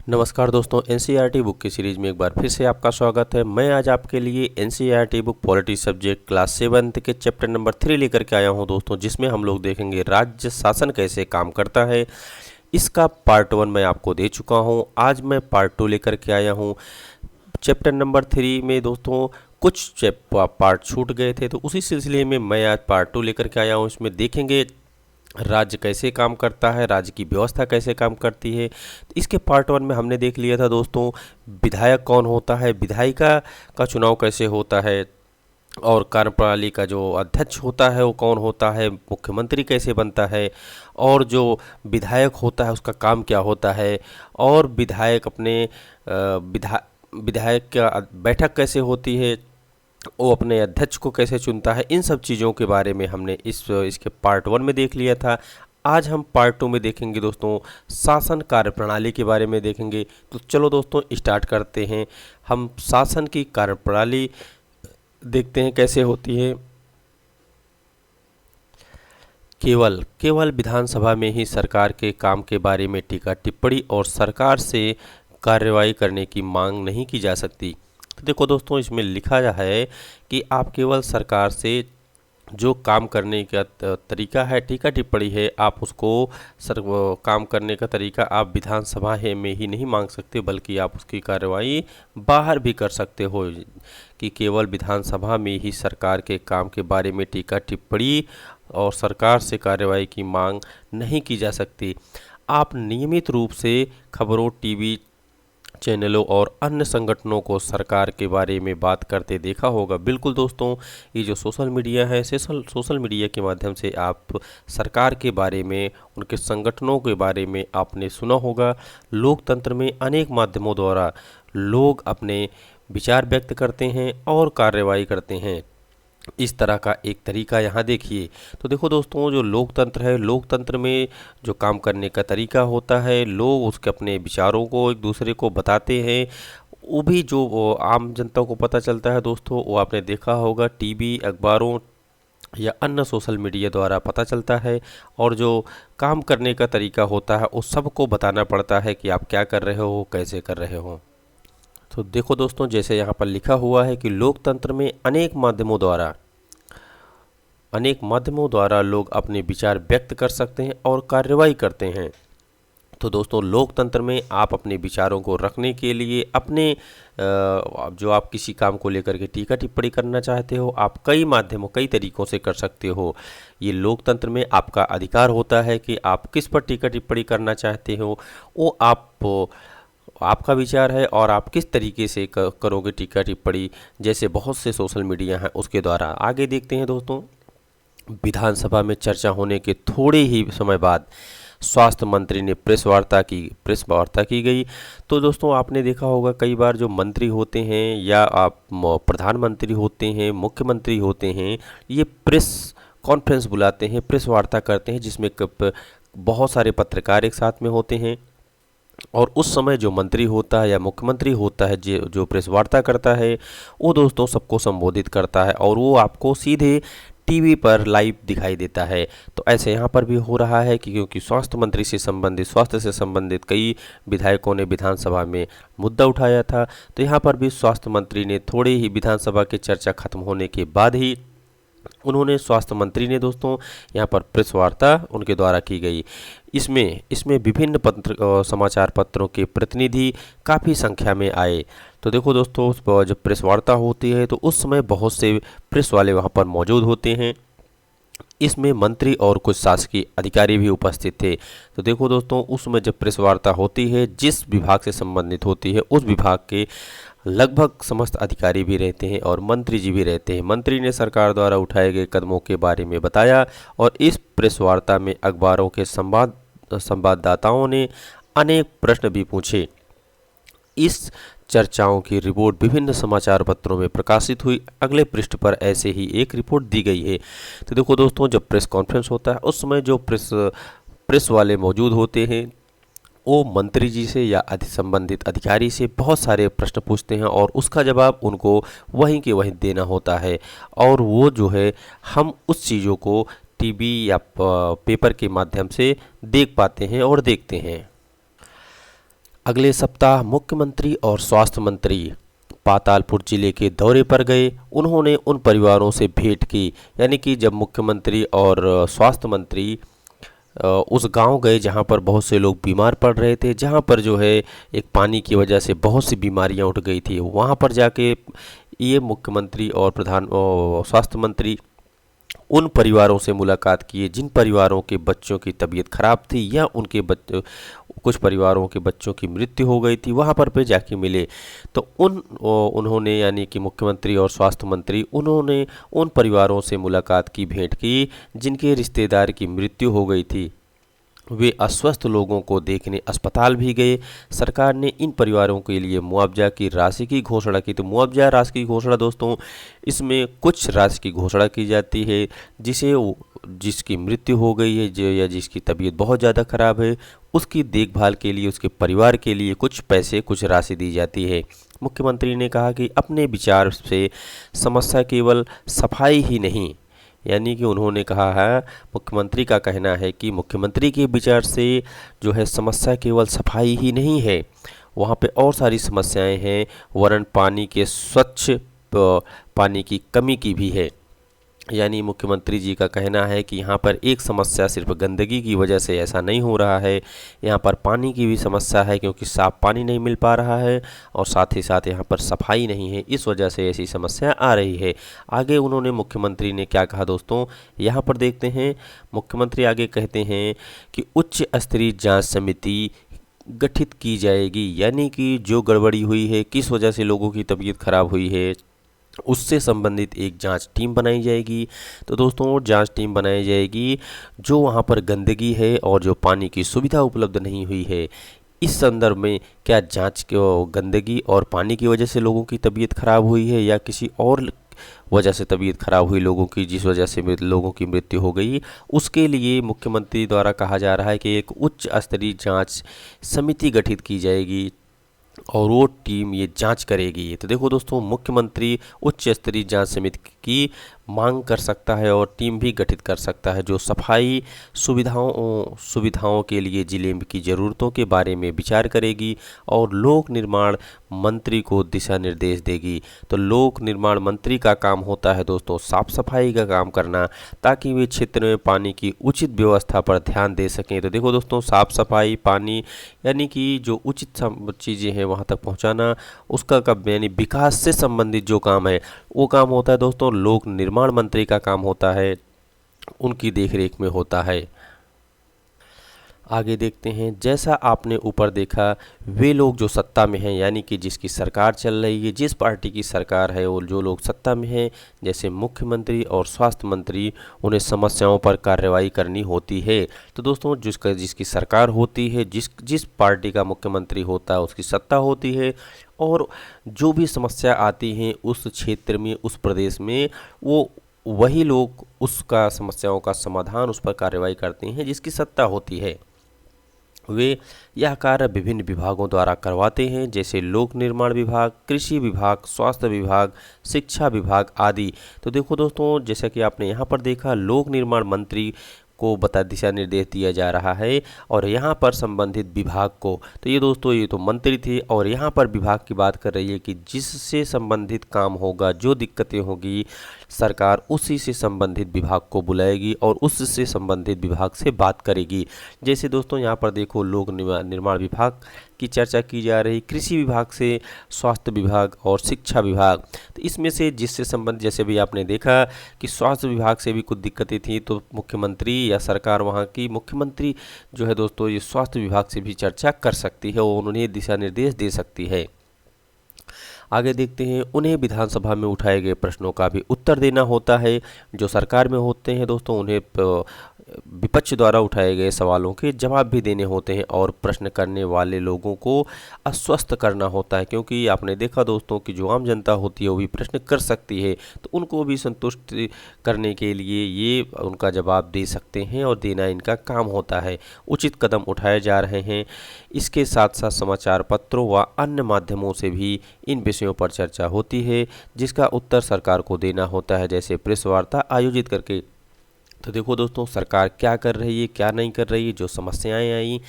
नमस्कार दोस्तों, NCERT book की सीरीज में एक बार फिर से आपका स्वागत है। मैं आज आपके लिए NCERT book polity subject class 7 के चैप्टर नंबर 3 लेकर के आया हूं दोस्तों, जिसमें हम लोग देखेंगे राज्य शासन कैसे काम करता है। इसका पार्ट 1 मैं आपको दे चुका हूं। आज मैं पार्ट 2 लेकर के आया हूं। चैप्टर नंबर 3 में दोस्तों कुछ पार्ट छूट गए थे, तो उसी सिलसिले में मैं आज पार्ट 2 लेकर के आया हूं। इसमें देखेंगे राज्य कैसे काम करता है, राज्य की व्यवस्था कैसे काम करती है। तो इसके पार्ट 1 में हमने देख लिया था दोस्तों विधायक कौन होता है, विधायिका का चुनाव कैसे होता है, और कार्यप्रणाली का जो अध्यक्ष होता है वो कौन होता है, मुख्यमंत्री कैसे बनता है, और जो विधायक होता है उसका काम क्या होता है, और विधायक अपने विधायक का बैठक कैसे होती है, वो अपने अध्यक्ष को कैसे चुनता है। इन सब चीज़ों के बारे में हमने इसके पार्ट 1 में देख लिया था। आज हम पार्ट 2 में देखेंगे दोस्तों शासन कार्यप्रणाली के बारे में देखेंगे। तो चलो दोस्तों स्टार्ट करते हैं। हम शासन की कार्यप्रणाली देखते हैं कैसे होती है। केवल विधानसभा में ही सरकार के काम के बारे में टीका टिप्पणी और सरकार से कार्रवाई करने की मांग नहीं की जा सकती। देखो दोस्तों, इसमें लिखा है कि आप केवल सरकार से जो काम करने का तरीका है, टीका टिप्पणी है, आप उसको काम करने का तरीका आप विधानसभा में ही नहीं मांग सकते, बल्कि आप उसकी कार्रवाई बाहर भी कर सकते हो। कि केवल विधानसभा में ही सरकार के काम के बारे में टीका टिप्पणी और सरकार से कार्रवाई की मांग नहीं की जा सकती। आप नियमित रूप से खबरों, टीवी चैनलों और अन्य संगठनों को सरकार के बारे में बात करते देखा होगा। बिल्कुल दोस्तों, ये जो सोशल मीडिया है, सोशल मीडिया के माध्यम से आप सरकार के बारे में, उनके संगठनों के बारे में आपने सुना होगा। लोकतंत्र में अनेक माध्यमों द्वारा लोग अपने विचार व्यक्त करते हैं और कार्रवाई करते हैं। इस तरह का एक तरीका यहाँ देखिए। तो देखो दोस्तों, जो लोकतंत्र है, लोकतंत्र में जो काम करने का तरीका होता है, लोग उसके अपने विचारों को एक दूसरे को बताते हैं। वो भी जो आम जनता को पता चलता है दोस्तों, वो आपने देखा होगा टीवी, अखबारों या अन्य सोशल मीडिया द्वारा पता चलता है। और जो काम करने का तरीका होता है उस सबको बताना पड़ता है कि आप क्या कर रहे हो, कैसे कर रहे हो। तो देखो दोस्तों, जैसे यहाँ पर लिखा हुआ है कि लोकतंत्र में अनेक माध्यमों द्वारा लोग अपने विचार व्यक्त कर सकते हैं और कार्रवाई करते हैं। तो दोस्तों, लोकतंत्र में आप अपने विचारों को रखने के लिए जो आप किसी काम को लेकर के टीका टिप्पणी करना चाहते हो, आप कई तरीकों से कर सकते हो। ये लोकतंत्र में आपका अधिकार होता है कि आप किस पर टीका टिप्पणी करना चाहते हो। वो आपका विचार है और आप किस तरीके से करोगे टीका टिप्पणी। जैसे बहुत से सोशल मीडिया हैं उसके द्वारा। आगे देखते हैं दोस्तों, विधानसभा में चर्चा होने के थोड़े ही समय बाद स्वास्थ्य मंत्री ने प्रेस वार्ता की गई। तो दोस्तों, आपने देखा होगा कई बार जो मंत्री होते हैं या आप प्रधानमंत्री होते हैं, मुख्यमंत्री होते हैं, ये प्रेस कॉन्फ्रेंस बुलाते हैं, प्रेस वार्ता करते हैं, जिसमें बहुत सारे पत्रकार एक साथ में होते हैं। और उस समय जो मंत्री होता है या मुख्यमंत्री होता है, जो प्रेस वार्ता करता है, वो दोस्तों सबको संबोधित करता है और वो आपको सीधे टीवी पर लाइव दिखाई देता है। तो ऐसे यहाँ पर भी हो रहा है कि क्योंकि स्वास्थ्य से संबंधित कई विधायकों ने विधानसभा में मुद्दा उठाया था, तो यहाँ पर भी स्वास्थ्य मंत्री ने थोड़े ही विधानसभा की चर्चा खत्म होने के बाद ही स्वास्थ्य मंत्री ने दोस्तों यहाँ पर प्रेस वार्ता उनके द्वारा की गई। इसमें विभिन्न समाचार पत्रों के प्रतिनिधि काफ़ी संख्या में आए। तो देखो दोस्तों, जब प्रेस वार्ता होती है तो उस समय बहुत से प्रेस वाले वहाँ पर मौजूद होते हैं। इसमें मंत्री और कुछ शासकीय अधिकारी भी उपस्थित थे। तो देखो दोस्तों, उसमें जब प्रेस वार्ता होती है, जिस विभाग से संबंधित होती है उस विभाग के लगभग समस्त अधिकारी भी रहते हैं और मंत्री जी भी रहते हैं। मंत्री ने सरकार द्वारा उठाए गए कदमों के बारे में बताया और इस प्रेस वार्ता में अखबारों के संवाददाताओं ने अनेक प्रश्न भी पूछे। इस चर्चाओं की रिपोर्ट विभिन्न समाचार पत्रों में प्रकाशित हुई। अगले पृष्ठ पर ऐसे ही एक रिपोर्ट दी गई है। तो देखो दोस्तों, जब प्रेस कॉन्फ्रेंस होता है उस समय जो प्रेस वाले मौजूद होते हैं, वो मंत्री जी से या संबंधित अधिकारी से बहुत सारे प्रश्न पूछते हैं और उसका जवाब उनको वहीं के वहीं देना होता है। और वो जो है, हम उस चीज़ों को टीवी या पेपर के माध्यम से देख पाते हैं और देखते हैं। अगले सप्ताह मुख्यमंत्री और स्वास्थ्य मंत्री पातालपुर जिले के दौरे पर गए। उन्होंने उन परिवारों से भेंट की, यानी कि जब मुख्यमंत्री और स्वास्थ्य मंत्री उस गांव गए जहां पर बहुत से लोग बीमार पड़ रहे थे, जहां पर जो है एक पानी की वजह से बहुत सी बीमारियां उठ गई थी, वहां पर जाके ये मुख्यमंत्री और स्वास्थ्य मंत्री उन परिवारों से मुलाकात किए जिन परिवारों के बच्चों की तबीयत खराब थी या उनके कुछ परिवारों के बच्चों की मृत्यु हो गई थी, वहाँ पर पे जाके मिले। तो उन्होंने, यानी कि मुख्यमंत्री और स्वास्थ्य मंत्री, उन्होंने उन परिवारों से मुलाकात की, भेंट की जिनके रिश्तेदार की मृत्यु हो गई थी। वे अस्वस्थ लोगों को देखने अस्पताल भी गए। सरकार ने इन परिवारों के लिए मुआवजा की राशि की घोषणा की। तो मुआवजा राशि की घोषणा दोस्तों, इसमें कुछ राशि की घोषणा की जाती है जिसकी मृत्यु हो गई है या जिसकी तबीयत बहुत ज़्यादा खराब है, उसकी देखभाल के लिए उसके परिवार के लिए कुछ पैसे, कुछ राशि दी जाती है। मुख्यमंत्री ने कहा कि अपने विचार से समस्या केवल सफाई ही नहीं, यानी कि उन्होंने कहा है, मुख्यमंत्री का कहना है कि मुख्यमंत्री के विचार से जो है समस्या केवल सफाई ही नहीं है, वहाँ पे और सारी समस्याएं हैं, वरन पानी के स्वच्छ पानी की कमी की भी है। यानी मुख्यमंत्री जी का कहना है कि यहाँ पर एक समस्या सिर्फ गंदगी की वजह से ऐसा नहीं हो रहा है, यहाँ पर पानी की भी समस्या है क्योंकि साफ पानी नहीं मिल पा रहा है, और साथ ही साथ यहाँ पर सफाई नहीं है, इस वजह से ऐसी समस्या आ रही है। आगे उन्होंने, मुख्यमंत्री ने क्या कहा दोस्तों, यहाँ पर देखते हैं। मुख्यमंत्री आगे कहते हैं कि उच्च स्तरीय जाँच समिति गठित की जाएगी, यानी कि जो गड़बड़ी हुई है, किस वजह से लोगों की तबीयत खराब हुई है, उससे संबंधित एक जांच टीम बनाई जाएगी। तो दोस्तों, जांच टीम बनाई जाएगी जो वहां पर गंदगी है और जो पानी की सुविधा उपलब्ध नहीं हुई है, इस संदर्भ में क्या जांच गंदगी और पानी की वजह से लोगों की तबीयत खराब हुई है या किसी और वजह से तबीयत खराब हुई लोगों की, जिस वजह से लोगों की मृत्यु हो गई, उसके लिए मुख्यमंत्री द्वारा कहा जा रहा है कि एक उच्च स्तरीय जांच समिति गठित की जाएगी और वो टीम ये जांच करेगी। तो देखो दोस्तों, मुख्यमंत्री उच्च स्तरीय जांच समिति की मांग कर सकता है और टीम भी गठित कर सकता है जो सफाई सुविधाओं के लिए जिले की ज़रूरतों के बारे में विचार करेगी और लोक निर्माण मंत्री को दिशा निर्देश देगी। तो लोक निर्माण मंत्री का काम होता है दोस्तों साफ सफाई का काम करना, ताकि वे क्षेत्र में पानी की उचित व्यवस्था पर ध्यान दे सकें। तो देखो दोस्तों, साफ सफाई, पानी, यानी कि जो उचित चीज़ें हैं वहाँ तक पहुँचाना, उसका कब यानी विकास से संबंधित जो काम है वो काम होता है दोस्तों लोक निर्माण मंत्री का काम होता है, उनकी देखरेख में होता है। आगे देखते हैं। जैसा आपने ऊपर देखा, वे लोग जो सत्ता में हैं, यानी कि जिसकी सरकार चल रही है, जिस पार्टी की सरकार है, और जो लोग सत्ता में हैं जैसे मुख्यमंत्री और स्वास्थ्य मंत्री, उन्हें समस्याओं पर कार्रवाई करनी होती है। तो दोस्तों, जिसकी सरकार होती है, जिस पार्टी का मुख्यमंत्री होता है, उसकी सत्ता होती है, और जो भी समस्या आती हैं उस क्षेत्र में, उस प्रदेश में, वही लोग उसका समस्याओं का समाधान, उस पर कार्रवाई करते हैं जिसकी सत्ता होती है। वे यह कार्य विभिन्न विभागों द्वारा करवाते हैं, जैसे लोक निर्माण विभाग, कृषि विभाग, स्वास्थ्य विभाग, शिक्षा विभाग आदि। तो देखो दोस्तों, जैसा कि आपने यहाँ पर देखा, लोक निर्माण मंत्री को दिशा निर्देश दिया जा रहा है और यहाँ पर संबंधित विभाग को, तो ये दोस्तों, ये तो मंत्री थे और यहाँ पर विभाग की बात कर रही है कि जिससे संबंधित काम होगा, जो दिक्कतें होगी, सरकार उसी से संबंधित विभाग को बुलाएगी और उससे संबंधित विभाग से बात करेगी। जैसे दोस्तों, यहाँ पर देखो, लोक निर्माण विभाग की चर्चा की जा रही, कृषि विभाग से स्वास्थ्य विभाग और शिक्षा विभाग। तो इसमें से जिससे संबंधित, जैसे भी आपने देखा कि स्वास्थ्य विभाग से भी कुछ दिक्कतें थी, तो मुख्यमंत्री या सरकार वहाँ की, मुख्यमंत्री जो है दोस्तों, ये स्वास्थ्य विभाग से भी चर्चा कर सकती है और उन्हें दिशा निर्देश दे सकती है। आगे देखते हैं। उन्हें विधानसभा में उठाए गए प्रश्नों का भी उत्तर देना होता है। जो सरकार में होते हैं दोस्तों, उन्हें विपक्ष द्वारा उठाए गए सवालों के जवाब भी देने होते हैं और प्रश्न करने वाले लोगों को आश्वस्त करना होता है, क्योंकि आपने देखा दोस्तों कि जो आम जनता होती है वो भी प्रश्न कर सकती है, तो उनको भी संतुष्ट करने के लिए ये उनका जवाब दे सकते हैं और देना इनका काम होता है। उचित कदम उठाए जा रहे हैं। इसके साथ साथ समाचार पत्रों व अन्य माध्यमों से भी इन विषयों पर चर्चा होती है, जिसका उत्तर सरकार को देना होता है, जैसे प्रेस वार्ता आयोजित करके। तो देखो दोस्तों, सरकार क्या कर रही है, क्या नहीं कर रही है, जो समस्याएं आई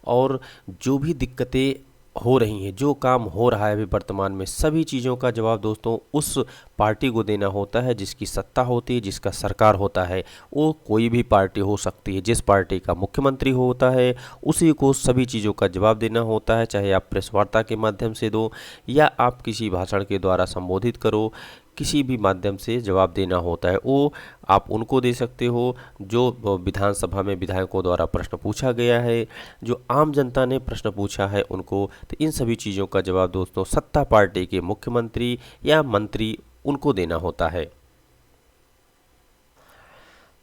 और जो भी दिक्कतें हो रही हैं, जो काम हो रहा है अभी वर्तमान में, सभी चीज़ों का जवाब दोस्तों उस पार्टी को देना होता है जिसकी सत्ता होती है, जिसका सरकार होता है। वो कोई भी पार्टी हो सकती है, जिस पार्टी का मुख्यमंत्री होता है उसी को सभी चीज़ों का जवाब देना होता है, चाहे आप प्रेस वार्ता के माध्यम से दो या आप किसी भाषण के द्वारा संबोधित करो, किसी भी माध्यम से जवाब देना होता है। वो आप उनको दे सकते हो जो विधानसभा में विधायकों द्वारा प्रश्न पूछा गया है, जो आम जनता ने प्रश्न पूछा है उनको। तो इन सभी चीज़ों का जवाब दोस्तों सत्ता पार्टी के मुख्यमंत्री या मंत्री उनको देना होता है।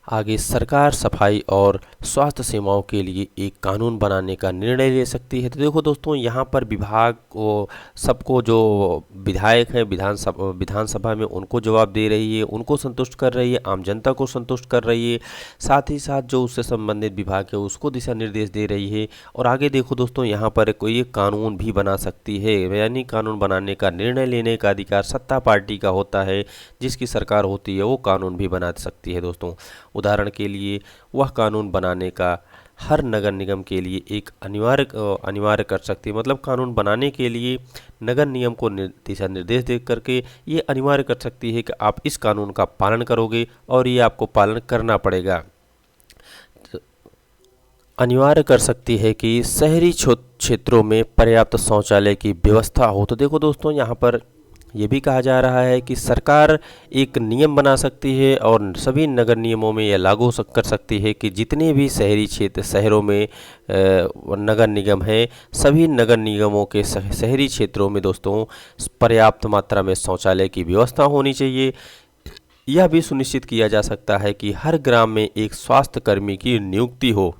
आगे सरकार सफाई और स्वास्थ्य सेवाओं के लिए एक कानून बनाने का निर्णय ले सकती है। तो देखो दोस्तों, यहाँ पर विभाग को सबको जो विधायक हैं विधानसभा में उनको जवाब दे रही है, उनको संतुष्ट कर रही है, आम जनता को संतुष्ट कर रही है, साथ ही साथ जो उससे संबंधित विभाग है उसको दिशा निर्देश दे रही है। और आगे देखो दोस्तों, यहाँ पर कोई एक कानून भी बना सकती है, यानी कानून बनाने का निर्णय लेने का अधिकार सत्ता पार्टी का होता है। जिसकी सरकार होती है वो कानून भी बना सकती है दोस्तों। उदाहरण के लिए वह कानून बनाने का हर नगर निगम के लिए एक अनिवार्य कर सकती है, मतलब कानून बनाने के लिए नगर निगम को दिशा निर्देश दे करके ये अनिवार्य कर सकती है कि आप इस कानून का पालन करोगे और ये आपको पालन करना पड़ेगा। अनिवार्य कर सकती है कि शहरी क्षेत्रों में पर्याप्त शौचालय की व्यवस्था हो। तो देखो दोस्तों, यहाँ पर ये भी कहा जा रहा है कि सरकार एक नियम बना सकती है और सभी नगर नियमों में यह लागू कर सकती है कि जितने भी शहरी क्षेत्र शहरों में नगर निगम हैं, सभी नगर निगमों के शहरी क्षेत्रों में दोस्तों पर्याप्त मात्रा में शौचालय की व्यवस्था होनी चाहिए। यह भी सुनिश्चित किया जा सकता है कि हर ग्राम में एक स्वास्थ्य कर्मी की नियुक्ति हो।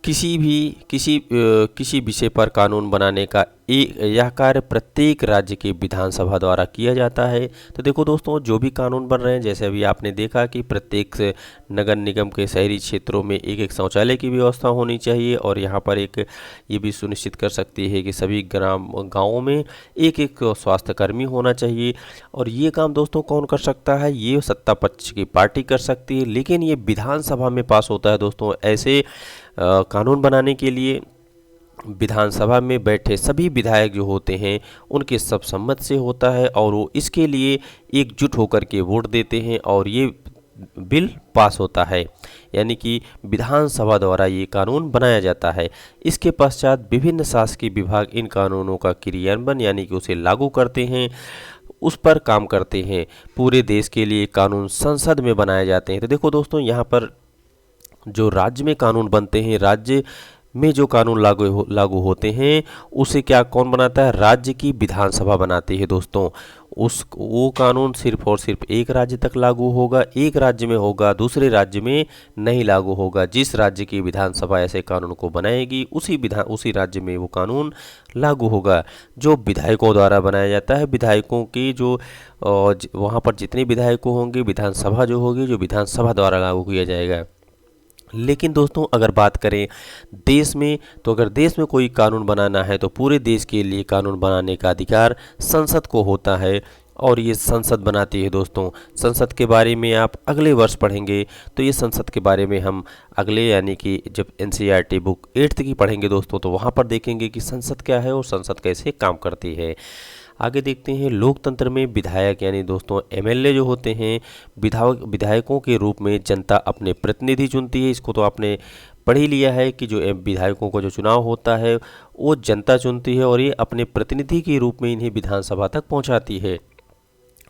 किसी विषय पर कानून बनाने का यह कार्य प्रत्येक राज्य के विधानसभा द्वारा किया जाता है। तो देखो दोस्तों, जो भी कानून बन रहे हैं, जैसे अभी आपने देखा कि प्रत्येक नगर निगम के शहरी क्षेत्रों में एक एक शौचालय की व्यवस्था होनी चाहिए, और यहाँ पर एक ये भी सुनिश्चित कर सकती है कि सभी गाँवों में एक एक स्वास्थ्य कर्मी होना चाहिए। और ये काम दोस्तों कौन कर सकता है? ये सत्ता पक्ष की पार्टी कर सकती है, लेकिन ये विधानसभा में पास होता है दोस्तों। ऐसे कानून बनाने के लिए विधानसभा में बैठे सभी विधायक जो होते हैं उनके सब सम्मत से होता है, और वो इसके लिए एकजुट होकर के वोट देते हैं और ये बिल पास होता है, यानी कि विधानसभा द्वारा ये कानून बनाया जाता है। इसके पश्चात विभिन्न शासकीय विभाग इन कानूनों का क्रियान्वयन यानी कि उसे लागू करते हैं, उस पर काम करते हैं। पूरे देश के लिए कानून संसद में बनाए जाते हैं। तो देखो दोस्तों, यहाँ पर जो राज्य में कानून बनते हैं, राज्य में जो कानून लागू होते हैं उसे कौन बनाता है? राज्य की विधानसभा बनाती है दोस्तों। वो कानून सिर्फ और सिर्फ एक राज्य तक लागू होगा, एक राज्य में होगा, दूसरे राज्य में नहीं लागू होगा। जिस राज्य की विधानसभा ऐसे कानून को बनाएगी उसी राज्य में वो कानून लागू होगा, जो विधायकों द्वारा बनाया जाता है। विधायकों की जो वहाँ पर जितने विधायकों होंगे, विधानसभा जो होगी, जो विधानसभा द्वारा लागू किया जाएगा। लेकिन दोस्तों, अगर बात करें देश में, तो अगर देश में कोई कानून बनाना है तो पूरे देश के लिए कानून बनाने का अधिकार संसद को होता है, और ये संसद बनाती है दोस्तों। संसद के बारे में आप अगले वर्ष पढ़ेंगे, तो ये संसद के बारे में हम अगले यानी कि जब NCERT बुक 8th की पढ़ेंगे दोस्तों, तो वहाँ पर देखेंगे कि संसद क्या है और संसद कैसे काम करती है। आगे देखते हैं, लोकतंत्र में विधायक यानी दोस्तों MLA जो होते हैं, विधायकों के रूप में जनता अपने प्रतिनिधि चुनती है। इसको तो आपने पढ़ ही लिया है कि जो विधायकों का जो चुनाव होता है वो जनता चुनती है, और ये अपने प्रतिनिधि के रूप में इन्हें विधानसभा तक पहुंचाती है,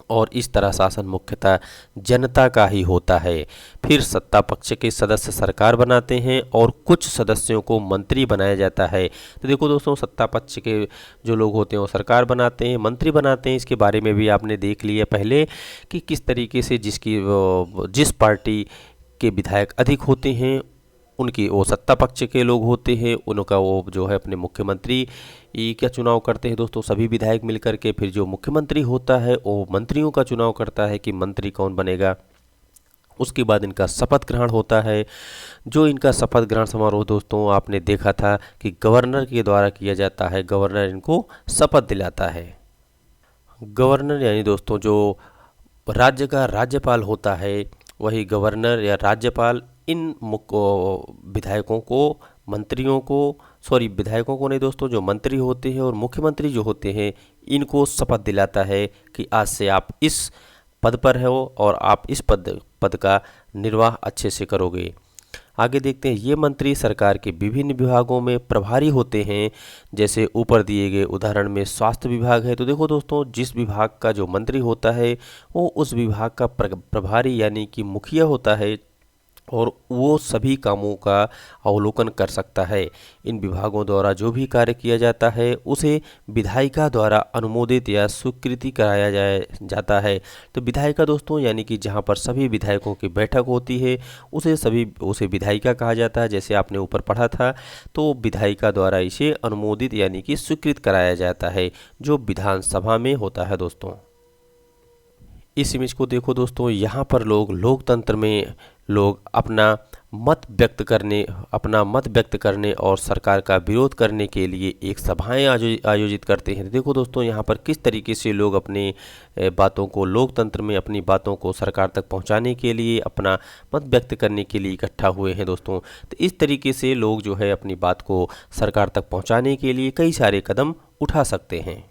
और इस तरह शासन मुख्यतः जनता का ही होता है। फिर सत्ता पक्ष के सदस्य सरकार बनाते हैं और कुछ सदस्यों को मंत्री बनाया जाता है। तो देखो दोस्तों, सत्ता पक्ष के जो लोग होते हैं वो सरकार बनाते हैं, मंत्री बनाते हैं। इसके बारे में भी आपने देख लिया पहले कि किस तरीके से जिस पार्टी के विधायक अधिक होते हैं उनकी वो सत्ता पक्ष के लोग होते हैं, उनका वो जो है अपने मुख्यमंत्री का चुनाव करते हैं दोस्तों, सभी विधायक मिलकर के। फिर जो मुख्यमंत्री होता है वो मंत्रियों का चुनाव करता है कि मंत्री कौन बनेगा। उसके बाद इनका शपथ ग्रहण होता है। जो इनका शपथ ग्रहण समारोह दोस्तों आपने देखा था कि गवर्नर के द्वारा किया जाता है, गवर्नर इनको शपथ दिलाता है। गवर्नर यानी दोस्तों जो राज्य का राज्यपाल होता है, वही गवर्नर या राज्यपाल इन विधायकों को, मंत्रियों को सॉरी विधायकों को नहीं दोस्तों, जो मंत्री होते हैं और मुख्यमंत्री जो होते हैं, इनको शपथ दिलाता है कि आज से आप इस पद पर हो और आप इस पद का निर्वाह अच्छे से करोगे। आगे देखते हैं, ये मंत्री सरकार के विभिन्न विभागों में प्रभारी होते हैं। जैसे ऊपर दिए गए उदाहरण में स्वास्थ्य विभाग है, तो देखो दोस्तों, जिस विभाग का जो मंत्री होता है वो उस विभाग का प्रभारी यानी कि मुखिया होता है और वो सभी कामों का अवलोकन कर सकता है। इन विभागों द्वारा जो भी कार्य किया जाता है उसे विधायिका द्वारा अनुमोदित या स्वीकृति कराया जाता है। तो विधायिका दोस्तों यानी कि जहाँ पर सभी विधायकों की बैठक होती है उसे विधायिका कहा जाता है। जैसे आपने ऊपर पढ़ा था, तो विधायिका द्वारा इसे अनुमोदित यानी कि स्वीकृत कराया जाता है, जो विधानसभा में होता है दोस्तों। इस इमेज को देखो दोस्तों, यहाँ पर लोकतंत्र में लोग अपना मत व्यक्त करने और सरकार का विरोध करने के लिए एक सभाएं आयोजित करते हैं। देखो दोस्तों, यहाँ पर किस तरीके से लोग अपनी बातों को लोकतंत्र में अपनी बातों को सरकार तक पहुँचाने के लिए, अपना मत व्यक्त करने के लिए इकट्ठा हुए हैं दोस्तों। तो इस तरीके से लोग जो है अपनी बात को सरकार तक पहुँचाने के लिए कई सारे कदम उठा सकते हैं।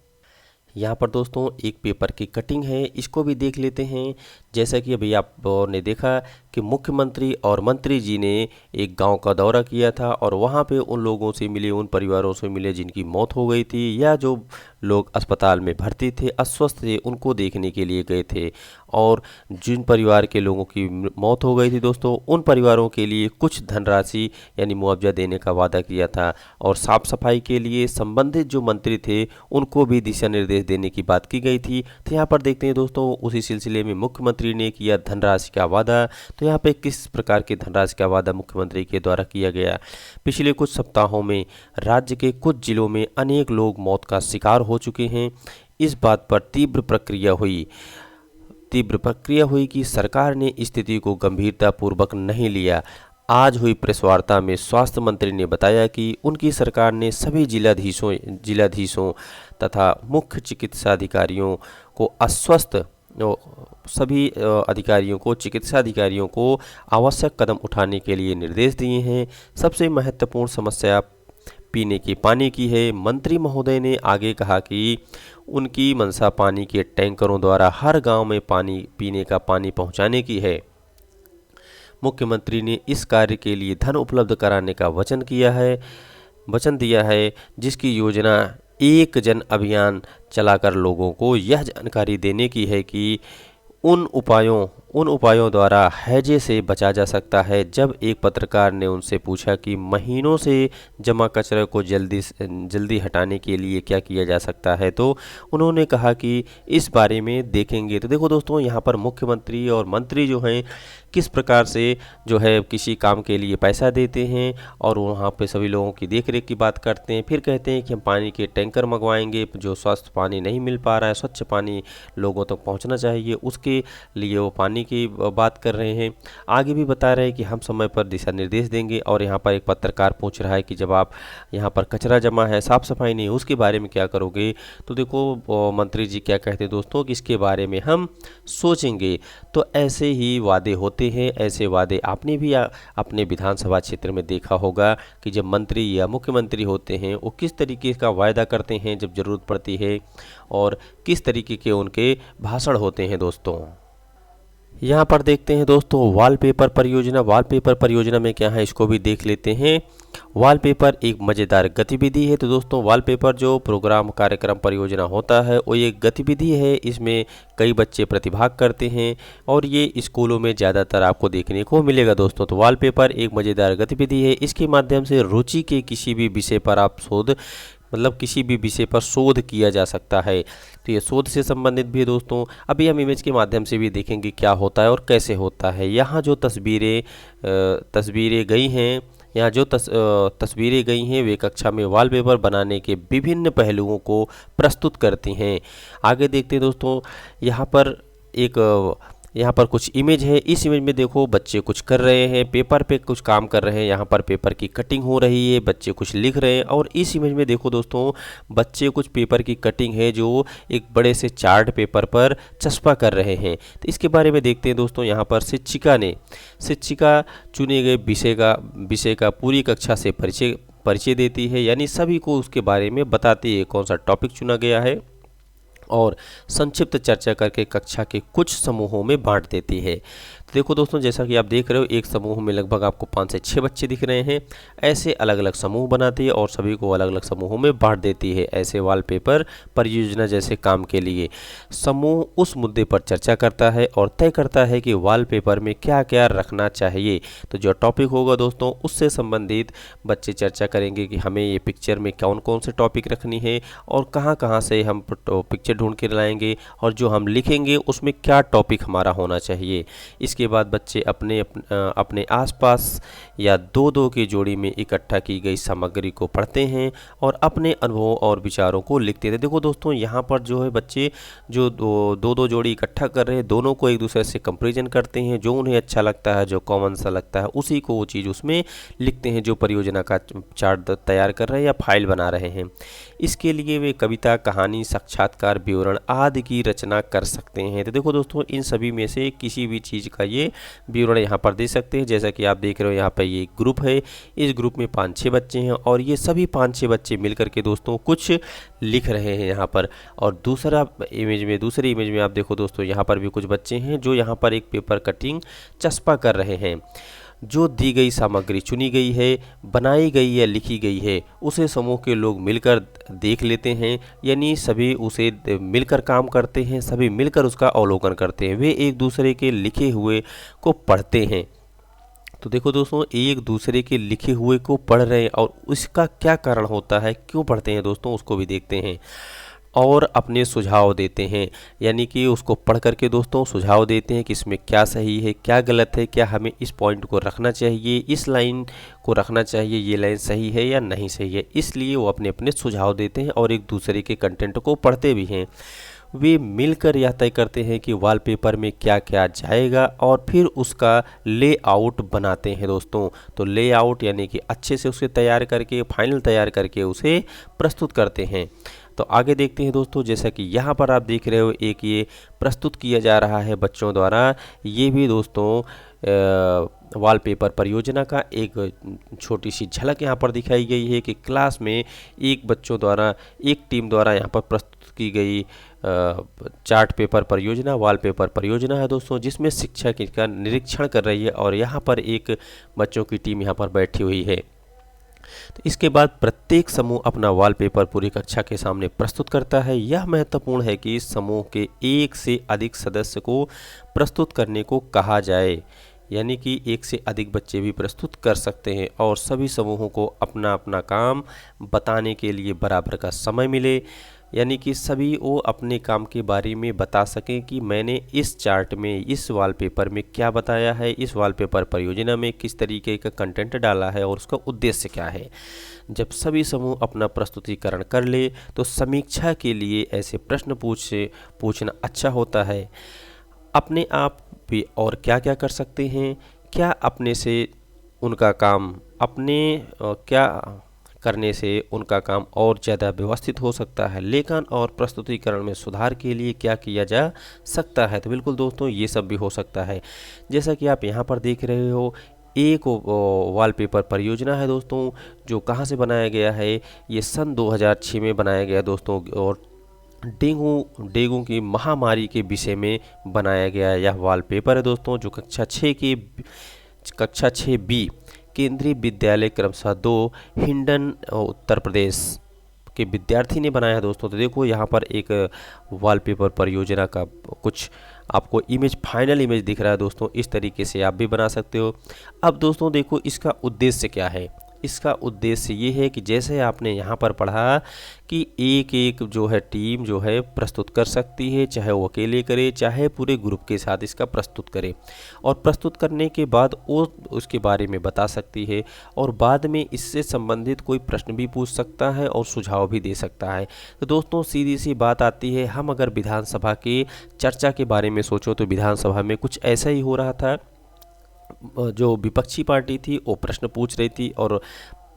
यहाँ पर दोस्तों एक पेपर की कटिंग है, इसको भी देख लेते हैं। जैसा कि अभी आपने देखा कि मुख्यमंत्री और मंत्री जी ने एक गांव का दौरा किया था और वहाँ पे उन लोगों से मिले, उन परिवारों से मिले जिनकी मौत हो गई थी या जो लोग अस्पताल में भर्ती थे, अस्वस्थ थे, उनको देखने के लिए गए थे। और जिन परिवार के लोगों की मौत हो गई थी दोस्तों, उन परिवारों के लिए कुछ धनराशि यानी मुआवजा देने का वादा किया था। और साफ सफाई के लिए संबंधित जो मंत्री थे उनको भी दिशा निर्देश देने की बात की गई थी। तो यहाँ पर देखते हैं दोस्तों, उसी सिलसिले में मुख्यमंत्री ने किया धनराशि का वादा। तो यहाँ पे किस प्रकार की धनराशि का वादा मुख्यमंत्री के द्वारा किया गया। पिछले कुछ सप्ताहों में राज्य के कुछ जिलों में अनेक लोग मौत का शिकार हो चुके हैं। इस बात पर तीव्र प्रक्रिया हुई कि सरकार ने स्थिति को गंभीरतापूर्वक नहीं लिया। आज हुई प्रेस वार्ता में स्वास्थ्य मंत्री ने बताया कि उनकी सरकार ने सभी जिलाधीशों तथा मुख्य चिकित्सा अधिकारियों को आवश्यक कदम उठाने के लिए निर्देश दिए हैं। सबसे महत्वपूर्ण समस्या पीने के पानी की है। मंत्री महोदय ने आगे कहा कि उनकी मंशा पानी के टैंकरों द्वारा हर गांव में पीने का पानी पहुंचाने की है। मुख्यमंत्री ने इस कार्य के लिए धन उपलब्ध कराने का वचन दिया है, जिसकी योजना एक जन अभियान चलाकर लोगों को यह जानकारी देने की है कि उन उपायों द्वारा हैजे से बचा जा सकता है। जब एक पत्रकार ने उनसे पूछा कि महीनों से जमा कचरे को जल्दी हटाने के लिए क्या किया जा सकता है, तो उन्होंने कहा कि इस बारे में देखेंगे। तो देखो दोस्तों, यहाँ पर मुख्यमंत्री और मंत्री जो हैं किस प्रकार से जो है किसी काम के लिए पैसा देते हैं और वहाँ पे सभी लोगों की देखरेख की बात करते हैं, फिर कहते हैं कि हम पानी के टैंकर मंगवाएंगे। जो स्वस्थ पानी नहीं मिल पा रहा है, स्वच्छ पानी लोगों तक पहुँचना चाहिए, उसके लिए वो पानी की बात कर रहे हैं। आगे भी बता रहे हैं कि हम समय पर दिशा निर्देश देंगे। और यहाँ पर एक पत्रकार पूछ रहा है कि जब आप यहाँ पर कचरा जमा है, साफ सफाई नहीं है, उसके बारे में क्या करोगे। तो देखो मंत्री जी क्या कहते हैं दोस्तों कि इसके बारे में हम सोचेंगे। तो ऐसे ही वादे होते हैं। ऐसे वादे आपने भी अपने विधानसभा क्षेत्र में देखा होगा कि जब मंत्री या मुख्यमंत्री होते हैं वो किस तरीके का वायदा करते हैं जब ज़रूरत पड़ती है और किस तरीके के उनके भाषण होते हैं दोस्तों। यहाँ पर देखते हैं दोस्तों वॉलपेपर परियोजना में क्या है इसको भी देख लेते हैं। वॉलपेपर एक मज़ेदार गतिविधि है। तो दोस्तों वॉलपेपर जो प्रोग्राम कार्यक्रम परियोजना होता है वो एक गतिविधि है। इसमें कई बच्चे प्रतिभाग करते हैं और ये स्कूलों में ज़्यादातर आपको देखने को मिलेगा दोस्तों। तो वॉलपेपर एक मज़ेदार गतिविधि है। इसके माध्यम से रुचि के किसी भी विषय पर आप किसी भी विषय पर शोध किया जा सकता है। तो ये शोध से संबंधित भी है दोस्तों। अभी हम इमेज के माध्यम से भी देखेंगे क्या होता है और कैसे होता है। यहाँ जो तस्वीरें गई हैं वे कक्षा में वॉलपेपर बनाने के विभिन्न पहलुओं को प्रस्तुत करती हैं। आगे देखते हैं दोस्तों, यहाँ पर कुछ इमेज है। इस इमेज में देखो बच्चे कुछ कर रहे हैं, पेपर पे कुछ काम कर रहे हैं। यहाँ पर पेपर की कटिंग हो रही है, बच्चे कुछ लिख रहे हैं। और इस इमेज में देखो दोस्तों बच्चे कुछ पेपर की कटिंग है जो एक बड़े से चार्ट पेपर पर चस्पा कर रहे हैं। तो इसके बारे में देखते हैं दोस्तों। यहाँ पर शिक्षिका चुने गए विषय का पूरी कक्षा से परिचय देती है, यानी सभी को उसके बारे में बताती है कौन सा टॉपिक चुना गया है, और संक्षिप्त चर्चा करके कक्षा के कुछ समूहों में बांट देती है। तो देखो दोस्तों, जैसा कि आप देख रहे हो, एक समूह में लगभग आपको 5 से 6 बच्चे दिख रहे हैं। ऐसे अलग अलग समूह बनाती है और सभी को अलग अलग समूहों में बांट देती है, ऐसे वॉलपेपर परियोजना जैसे काम के लिए। समूह उस मुद्दे पर चर्चा करता है और तय करता है कि वॉलपेपर में क्या क्या रखना चाहिए। तो जो टॉपिक होगा दोस्तों, उससे संबंधित बच्चे चर्चा करेंगे कि हमें ये पिक्चर में कौन कौन से टॉपिक रखनी है और कहाँ कहाँ से हम पिक्चर ढूंढ के लाएंगे, और जो हम लिखेंगे उसमें क्या टॉपिक हमारा होना चाहिए। इसके बाद बच्चे अपने आसपास या दो दो की जोड़ी में इकट्ठा की गई सामग्री को पढ़ते हैं और अपने अनुभवों और विचारों को लिखते थे। देखो दोस्तों, यहाँ पर जो है बच्चे जो दो दो जोड़ी इकट्ठा कर रहे हैं, दोनों को एक दूसरे से कंपैरिजन करते हैं, जो उन्हें अच्छा लगता है, जो कॉमन सा लगता है, उसी को वो चीज़ उसमें लिखते हैं, जो परियोजना का चार्ट तैयार कर रहे हैं या फाइल बना रहे हैं। इसके लिए वे कविता, कहानी, साक्षात्कार, विवरण आदि की रचना कर सकते हैं। तो देखो दोस्तों, इन सभी में से किसी भी चीज़ का ये विवरण यहाँ पर दे सकते हैं। जैसा कि आप देख रहे हो, यहाँ पर ये एक ग्रुप है, इस ग्रुप में 5-6 बच्चे हैं और ये सभी 5-6 बच्चे मिलकर के दोस्तों कुछ लिख रहे हैं यहाँ पर। और दूसरी इमेज में आप देखो दोस्तों, यहाँ पर भी कुछ बच्चे हैं जो यहाँ पर एक पेपर कटिंग चस्पा कर रहे हैं। जो दी गई सामग्री चुनी गई है, बनाई गई या लिखी गई है, उसे समूह के लोग मिलकर देख लेते हैं, यानी सभी उसे मिलकर काम करते हैं, सभी मिलकर उसका अवलोकन करते हैं। वे एक दूसरे के लिखे हुए को पढ़ते हैं। तो देखो दोस्तों, एक दूसरे के लिखे हुए को पढ़ रहे हैं और उसका क्या कारण होता है, क्यों पढ़ते हैं दोस्तों, उसको भी देखते हैं और अपने सुझाव देते हैं। यानी कि उसको पढ़ करके दोस्तों सुझाव देते हैं कि इसमें क्या सही है, क्या गलत है, क्या हमें इस पॉइंट को रखना चाहिए, इस लाइन को रखना चाहिए, ये लाइन सही है या नहीं सही है। इसलिए वो अपने अपने सुझाव देते हैं और एक दूसरे के कंटेंट को पढ़ते भी हैं। वे मिलकर यह तय करते हैं कि वॉलपेपर में क्या क्या जाएगा और फिर उसका लेआउट बनाते हैं दोस्तों। तो लेआउट यानी कि अच्छे से उसे तैयार करके, फाइनल तैयार करके उसे प्रस्तुत करते हैं। तो आगे देखते हैं दोस्तों, जैसा कि यहाँ पर आप देख रहे हो, एक ये प्रस्तुत किया जा रहा है बच्चों द्वारा। ये भी दोस्तों वॉलपेपर परियोजना का एक छोटी सी झलक यहाँ पर दिखाई गई है कि क्लास में एक टीम द्वारा यहाँ पर प्रस्तुत की गई चार्ट पेपर परियोजना, वॉलपेपर परियोजना है दोस्तों, जिसमें शिक्षक इसका निरीक्षण कर रही है और यहाँ पर एक बच्चों की टीम यहाँ पर बैठी हुई है। तो इसके बाद प्रत्येक समूह अपना वॉलपेपर पूरी कक्षा के सामने प्रस्तुत करता है। यह महत्वपूर्ण है कि इस समूह के एक से अधिक सदस्य को प्रस्तुत करने को कहा जाए, यानी कि एक से अधिक बच्चे भी प्रस्तुत कर सकते हैं और सभी समूहों को अपना अपना काम बताने के लिए बराबर का समय मिले, यानी कि सभी वो अपने काम के बारे में बता सकें कि मैंने इस चार्ट में, इस वॉलपेपर में क्या बताया है, इस वॉलपेपर परियोजना में किस तरीके का कंटेंट डाला है और उसका उद्देश्य क्या है। जब सभी समूह अपना प्रस्तुतिकरण कर ले तो समीक्षा के लिए ऐसे प्रश्न पूछना अच्छा होता है। अपने आप भी और क्या क्या कर सकते हैं, क्या अपने से उनका काम क्या करने से उनका काम और ज़्यादा व्यवस्थित हो सकता है, लेखन और प्रस्तुतिकरण में सुधार के लिए क्या किया जा सकता है। तो बिल्कुल दोस्तों, ये सब भी हो सकता है। जैसा कि आप यहाँ पर देख रहे हो, एक वॉलपेपर परियोजना है दोस्तों, जो कहाँ से बनाया गया है, ये सन 2006 में बनाया गया दोस्तों, और डेंगू की महामारी के विषय में बनाया गया यह वॉलपेपर है दोस्तों, जो कक्षा 6B केंद्रीय विद्यालय क्रमशः 2 हिंडन उत्तर प्रदेश के विद्यार्थी ने बनाया है दोस्तों। तो देखो, यहाँ पर एक वॉलपेपर परियोजना का कुछ आपको फाइनल इमेज दिख रहा है दोस्तों। इस तरीके से आप भी बना सकते हो। अब दोस्तों देखो, इसका उद्देश्य क्या है। इसका उद्देश्य ये है कि जैसे आपने यहाँ पर पढ़ा कि एक एक जो है टीम जो है प्रस्तुत कर सकती है, चाहे वो अकेले करे चाहे पूरे ग्रुप के साथ इसका प्रस्तुत करे, और प्रस्तुत करने के बाद वो उसके बारे में बता सकती है और बाद में इससे संबंधित कोई प्रश्न भी पूछ सकता है और सुझाव भी दे सकता है। तो दोस्तों, सीधी सी बात आती है, हम अगर विधानसभा के चर्चा के बारे में सोचो तो विधानसभा में कुछ ऐसा ही हो रहा था। जो विपक्षी पार्टी थी वो प्रश्न पूछ रही थी और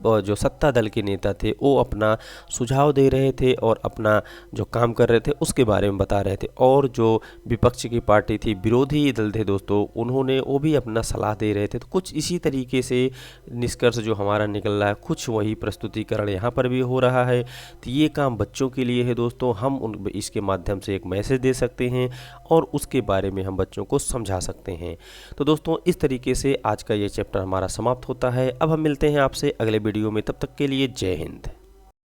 जो सत्ता दल के नेता थे वो अपना सुझाव दे रहे थे और अपना जो काम कर रहे थे उसके बारे में बता रहे थे, और जो विपक्ष की पार्टी थी, विरोधी दल थे दोस्तों, उन्होंने वो भी अपना सलाह दे रहे थे। तो कुछ इसी तरीके से निष्कर्ष जो हमारा निकल रहा है, कुछ वही प्रस्तुतिकरण यहाँ पर भी हो रहा है। तो ये काम बच्चों के लिए है दोस्तों, हम उन इसके माध्यम से एक मैसेज दे सकते हैं और उसके बारे में हम बच्चों को समझा सकते हैं। तो दोस्तों इस तरीके से आज का ये चैप्टर हमारा समाप्त होता है। अब हम मिलते हैं आपसे अगले वीडियो में, तब तक के लिए जय हिंद।